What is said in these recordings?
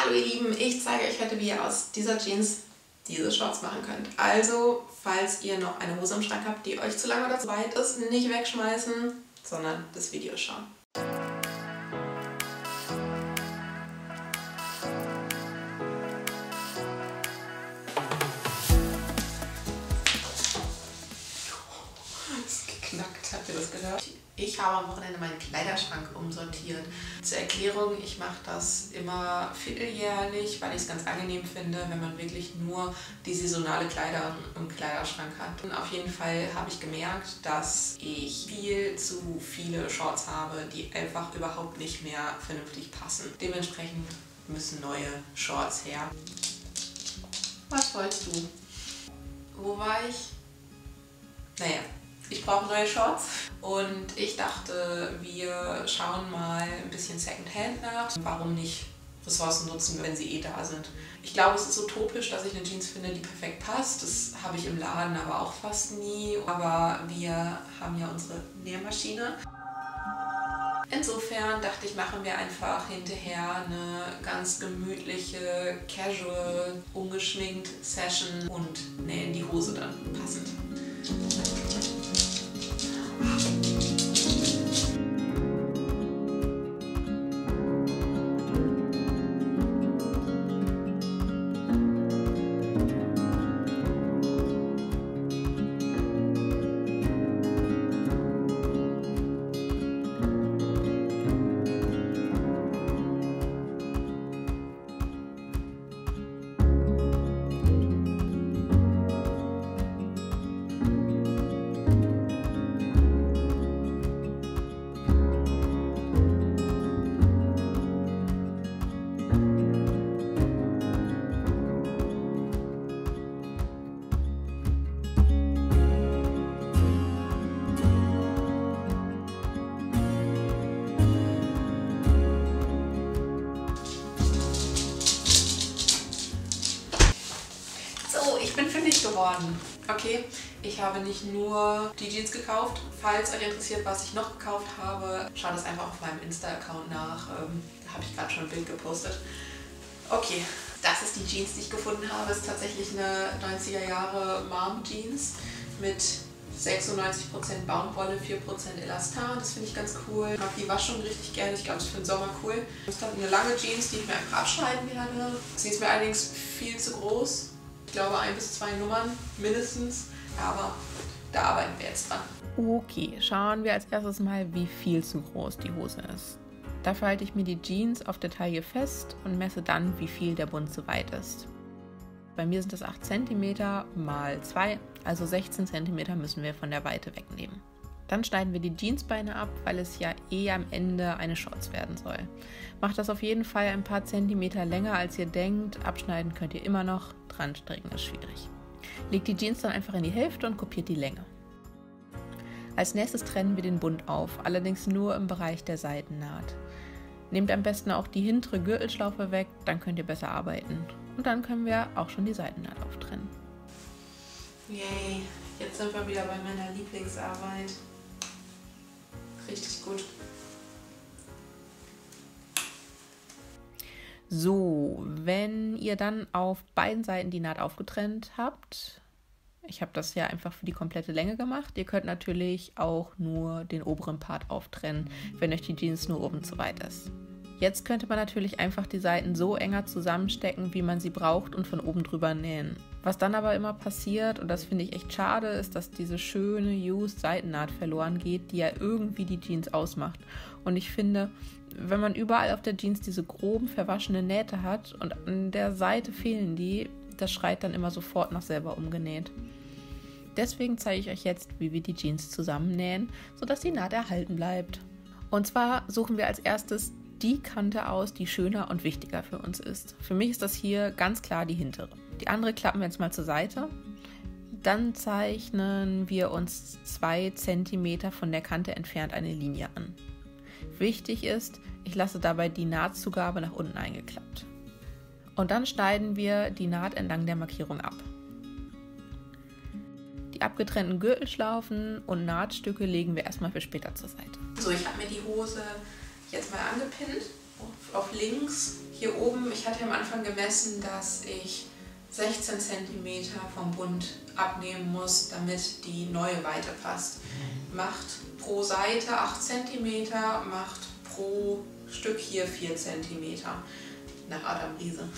Hallo ihr Lieben, ich zeige euch heute, wie ihr aus dieser Jeans diese Shorts machen könnt. Also, falls ihr noch eine Hose im Schrank habt, die euch zu lang oder zu weit ist, nicht wegschmeißen, sondern das Video schauen. Knackt, habt ihr das gehört? Ich habe am Wochenende meinen Kleiderschrank umsortiert. Zur Erklärung, ich mache das immer vierteljährlich, weil ich es ganz angenehm finde, wenn man wirklich nur die saisonale Kleider im Kleiderschrank hat. Und auf jeden Fall habe ich gemerkt, dass ich viel zu viele Shorts habe, die einfach überhaupt nicht mehr vernünftig passen. Dementsprechend müssen neue Shorts her. Was wolltest du? Wo war ich? Naja. Ich brauche neue Shorts und ich dachte, wir schauen mal ein bisschen Secondhand nach. Warum nicht Ressourcen nutzen, wenn sie eh da sind? Ich glaube, es ist utopisch, dass ich eine Jeans finde, die perfekt passt. Das habe ich im Laden aber auch fast nie. Aber wir haben ja unsere Nähmaschine. Insofern dachte ich, machen wir einfach hinterher eine ganz gemütliche, casual, ungeschminkt Session und nähen die Hose dann passend. Ich bin fündig geworden. Okay, ich habe nicht nur die Jeans gekauft. Falls euch interessiert, was ich noch gekauft habe, schaut es einfach auf meinem Insta-Account nach. Da habe ich gerade schon ein Bild gepostet. Okay, das ist die Jeans, die ich gefunden habe. Ist tatsächlich eine 90er Jahre Mom-Jeans mit 96% Baumwolle, 4% Elastan. Das finde ich ganz cool. Ich mag die Waschung richtig gerne. Ich glaube, es ist für den Sommer cool. Das ist eine lange Jeans, die ich mir einfach abschneiden werde. Sie ist mir allerdings viel zu groß. Ich glaube 1 bis 2 Nummern mindestens, aber da arbeiten wir jetzt dran. Okay, schauen wir als erstes mal, wie viel zu groß die Hose ist. Dafür halte ich mir die Jeans auf der Taille fest und messe dann, wie viel der Bund zu weit ist. Bei mir sind das 8 cm mal 2, also 16 cm müssen wir von der Weite wegnehmen. Dann schneiden wir die Jeansbeine ab, weil es ja am Ende eine Shorts werden soll. Macht das auf jeden Fall ein paar Zentimeter länger, als ihr denkt. Abschneiden könnt ihr immer noch, dran stricken ist schwierig. Legt die Jeans dann einfach in die Hälfte und kopiert die Länge. Als nächstes trennen wir den Bund auf, allerdings nur im Bereich der Seitennaht. Nehmt am besten auch die hintere Gürtelschlaufe weg, dann könnt ihr besser arbeiten. Und dann können wir auch schon die Seitennaht auftrennen. Yay, jetzt sind wir wieder bei meiner Lieblingsarbeit. Richtig gut. So, wenn ihr dann auf beiden Seiten die Naht aufgetrennt habt, ich habe das ja einfach für die komplette Länge gemacht, ihr könnt natürlich auch nur den oberen Part auftrennen, wenn euch die Jeans nur oben zu weit ist. Jetzt könnte man natürlich einfach die Seiten so enger zusammenstecken, wie man sie braucht und von oben drüber nähen. Was dann aber immer passiert, und das finde ich echt schade, ist, dass diese schöne Used Seitennaht verloren geht, die ja irgendwie die Jeans ausmacht. Und ich finde, wenn man überall auf der Jeans diese groben, verwaschenen Nähte hat und an der Seite fehlen die, das schreit dann immer sofort nach selber umgenäht. Deswegen zeige ich euch jetzt, wie wir die Jeans zusammennähen, sodass die Naht erhalten bleibt. Und zwar suchen wir als erstes die Kante aus, die schöner und wichtiger für uns ist. Für mich ist das hier ganz klar die hintere. Die andere klappen wir jetzt mal zur Seite. Dann zeichnen wir uns 2 cm von der Kante entfernt eine Linie an. Wichtig ist, ich lasse dabei die Nahtzugabe nach unten eingeklappt. Und dann schneiden wir die Naht entlang der Markierung ab. Die abgetrennten Gürtelschlaufen und Nahtstücke legen wir erstmal für später zur Seite. So, ich habe mir die Hose jetzt mal angepinnt auf links Hier oben, ich hatte am Anfang gemessen, dass ich 16 cm vom Bund abnehmen muss, damit die neue Weite passt. Macht pro Seite 8 cm, macht pro Stück hier 4 cm. Nach Adam Riese.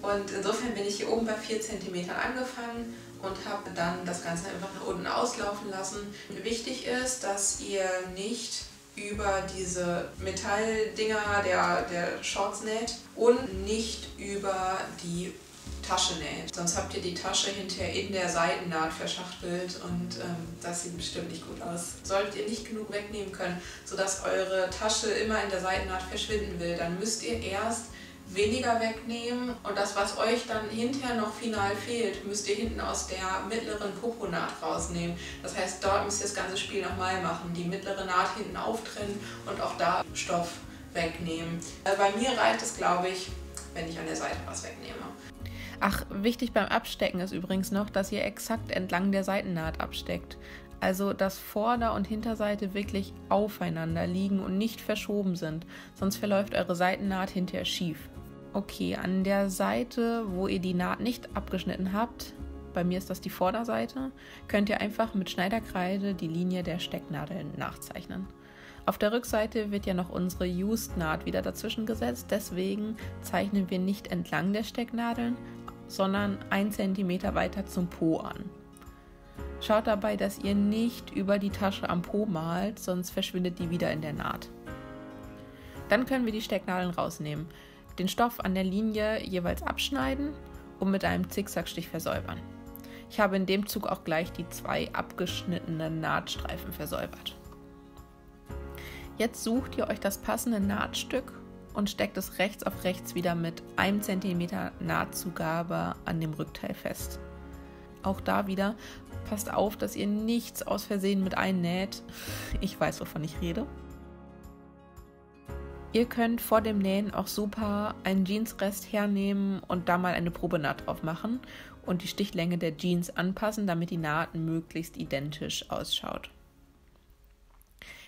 Und insofern bin ich hier oben bei 4 cm angefangen und habe dann das Ganze einfach nach unten auslaufen lassen. Wichtig ist, dass ihr nicht über diese Metalldinger der Shorts näht und nicht über die Tasche näht. Sonst habt ihr die Tasche hinterher in der Seitennaht verschachtelt und das sieht bestimmt nicht gut aus. Solltet ihr nicht genug wegnehmen können, sodass eure Tasche immer in der Seitennaht verschwinden will, dann müsst ihr erst weniger wegnehmen und das, was euch dann hinterher noch final fehlt, müsst ihr hinten aus der mittleren Poponaht rausnehmen. Das heißt, dort müsst ihr das ganze Spiel nochmal machen, die mittlere Naht hinten auftrennen und auch da Stoff wegnehmen. Bei mir reicht es, glaube ich, wenn ich an der Seite was wegnehme. Ach, wichtig beim Abstecken ist übrigens noch, dass ihr exakt entlang der Seitennaht absteckt. Also, dass Vorder- und Hinterseite wirklich aufeinander liegen und nicht verschoben sind, sonst verläuft eure Seitennaht hinterher schief. Okay, an der Seite, wo ihr die Naht nicht abgeschnitten habt, bei mir ist das die Vorderseite, könnt ihr einfach mit Schneiderkreide die Linie der Stecknadeln nachzeichnen. Auf der Rückseite wird ja noch unsere Used-Naht wieder dazwischen gesetzt, deswegen zeichnen wir nicht entlang der Stecknadeln, sondern 1 cm weiter zum Po an. Schaut dabei, dass ihr nicht über die Tasche am Po malt, sonst verschwindet die wieder in der Naht. Dann können wir die Stecknadeln rausnehmen, den Stoff an der Linie jeweils abschneiden und mit einem Zickzackstich versäubern. Ich habe in dem Zug auch gleich die 2 abgeschnittenen Nahtstreifen versäubert. Jetzt sucht ihr euch das passende Nahtstück und steckt es rechts auf rechts wieder mit 1 cm Nahtzugabe an dem Rückteil fest. Auch da wieder, passt auf, dass ihr nichts aus Versehen mit einnäht. Ich weiß, wovon ich rede. Ihr könnt vor dem Nähen auch super einen Jeansrest hernehmen und da mal eine Probenaht drauf machen und die Stichlänge der Jeans anpassen, damit die Naht möglichst identisch ausschaut.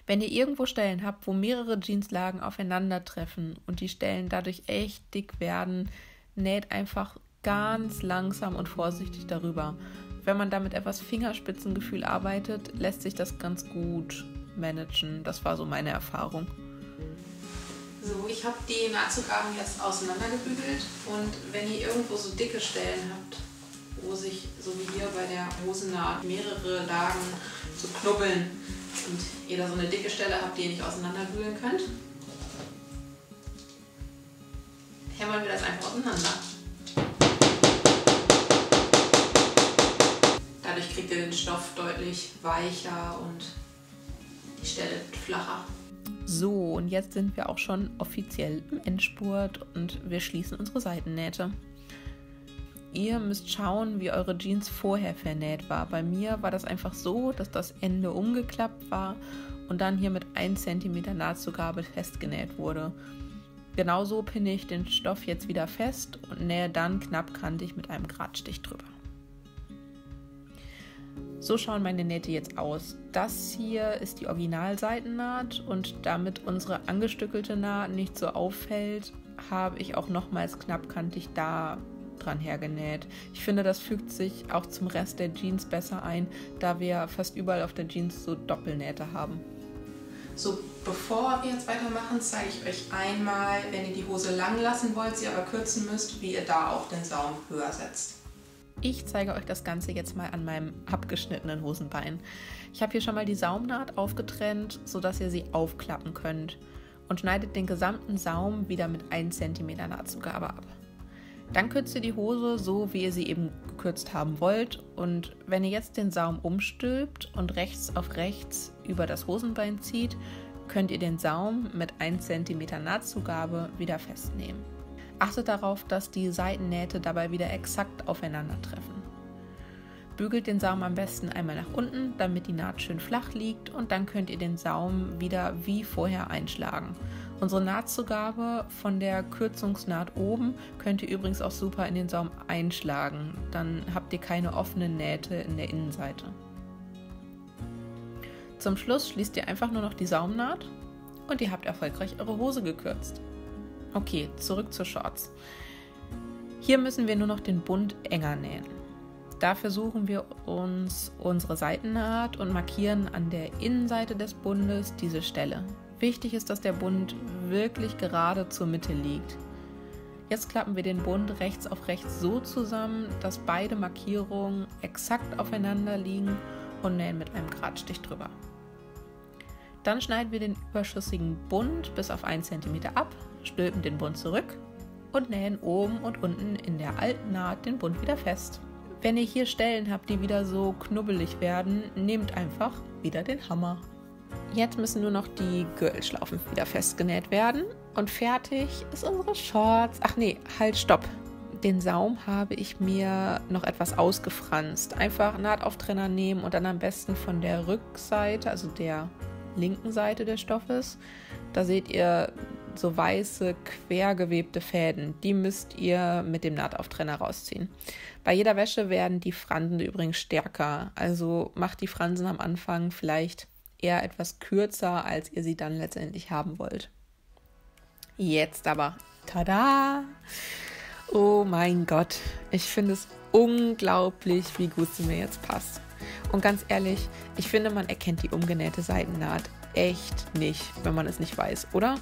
Wenn ihr irgendwo Stellen habt, wo mehrere Jeanslagen aufeinandertreffen und die Stellen dadurch echt dick werden, näht einfach ganz langsam und vorsichtig darüber. Wenn man da mit etwas Fingerspitzengefühl arbeitet, lässt sich das ganz gut managen. Das war so meine Erfahrung. So, ich habe die Nahtzugaben jetzt auseinandergebügelt und wenn ihr irgendwo so dicke Stellen habt, wo sich, so wie hier bei der Hosennaht, mehrere Lagen so knubbeln und ihr da so eine dicke Stelle habt, die ihr nicht auseinanderbügeln könnt, hämmern wir das einfach auseinander. Dadurch kriegt ihr den Stoff deutlich weicher und die Stelle flacher. So, und jetzt sind wir auch schon offiziell im Endspurt und wir schließen unsere Seitennähte. Ihr müsst schauen, wie eure Jeans vorher vernäht war. Bei mir war das einfach so, dass das Ende umgeklappt war und dann hier mit 1 cm Nahtzugabe festgenäht wurde. Genauso pinne ich den Stoff jetzt wieder fest und nähe dann knappkantig mit einem Gradstich drüber. So schauen meine Nähte jetzt aus. Das hier ist die Originalseitennaht und damit unsere angestückelte Naht nicht so auffällt, habe ich auch nochmals knappkantig da dran hergenäht. Ich finde, das fügt sich auch zum Rest der Jeans besser ein, da wir fast überall auf der Jeans so Doppelnähte haben. So, bevor wir jetzt weitermachen, zeige ich euch einmal, wenn ihr die Hose lang lassen wollt, sie aber kürzen müsst, wie ihr da auch den Saum höher setzt. Ich zeige euch das Ganze jetzt mal an meinem abgeschnittenen Hosenbein. Ich habe hier schon mal die Saumnaht aufgetrennt, sodass ihr sie aufklappen könnt und schneidet den gesamten Saum wieder mit 1 cm Nahtzugabe ab. Dann kürzt ihr die Hose so, wie ihr sie eben gekürzt haben wollt und wenn ihr jetzt den Saum umstülpt und rechts auf rechts über das Hosenbein zieht, könnt ihr den Saum mit 1 cm Nahtzugabe wieder festnehmen. Achtet darauf, dass die Seitennähte dabei wieder exakt aufeinandertreffen. Bügelt den Saum am besten einmal nach unten, damit die Naht schön flach liegt und dann könnt ihr den Saum wieder wie vorher einschlagen. Unsere Nahtzugabe von der Kürzungsnaht oben könnt ihr übrigens auch super in den Saum einschlagen, dann habt ihr keine offenen Nähte in der Innenseite. Zum Schluss schließt ihr einfach nur noch die Saumnaht und ihr habt erfolgreich eure Hose gekürzt. Okay, zurück zur Shorts. Hier müssen wir nur noch den Bund enger nähen. Dafür suchen wir uns unsere Seitennaht und markieren an der Innenseite des Bundes diese Stelle. Wichtig ist, dass der Bund wirklich gerade zur Mitte liegt. Jetzt klappen wir den Bund rechts auf rechts so zusammen, dass beide Markierungen exakt aufeinander liegen und nähen mit einem Geradstich drüber. Dann schneiden wir den überschüssigen Bund bis auf 1 cm ab, stülpen den Bund zurück und nähen oben und unten in der alten Naht den Bund wieder fest. Wenn ihr hier Stellen habt, die wieder so knubbelig werden, nehmt einfach wieder den Hammer. Jetzt müssen nur noch die Gürtelschlaufen wieder festgenäht werden und fertig ist unsere Shorts. Ach nee, halt, stopp. Den Saum habe ich mir noch etwas ausgefranst. Einfach Nahtauftrenner nehmen und dann am besten von der Rückseite, also der linken Seite des Stoffes, da seht ihr so weiße, quergewebte Fäden. Die müsst ihr mit dem Nahtauftrenner rausziehen. Bei jeder Wäsche werden die Fransen übrigens stärker. Also macht die Fransen am Anfang vielleicht eher etwas kürzer, als ihr sie dann letztendlich haben wollt. Jetzt aber, tada! Oh mein Gott, ich finde es unglaublich, wie gut sie mir jetzt passt. Und ganz ehrlich, ich finde, man erkennt die umgenähte Seitennaht echt nicht, wenn man es nicht weiß, oder?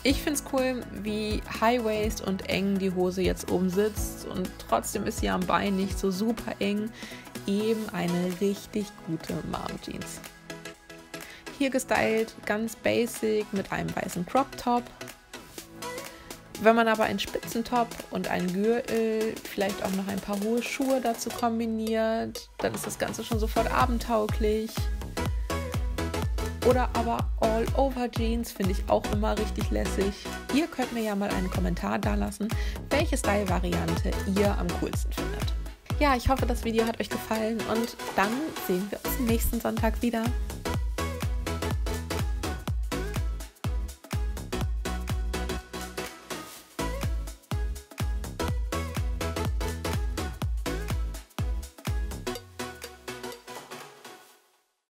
Ich finde es cool, wie High-Waist und eng die Hose jetzt oben sitzt und trotzdem ist sie am Bein nicht so super eng. Eben eine richtig gute Mom-Jeans. Hier gestylt, ganz basic mit einem weißen Crop-Top. Wenn man aber einen Spitzentop und einen Gürtel, vielleicht auch noch ein paar hohe Schuhe dazu kombiniert, dann ist das Ganze schon sofort abendtauglich. Oder aber All-Over-Jeans finde ich auch immer richtig lässig. Ihr könnt mir ja mal einen Kommentar dalassen, welche Style-Variante ihr am coolsten findet. Ja, ich hoffe, das Video hat euch gefallen und dann sehen wir uns nächsten Sonntag wieder.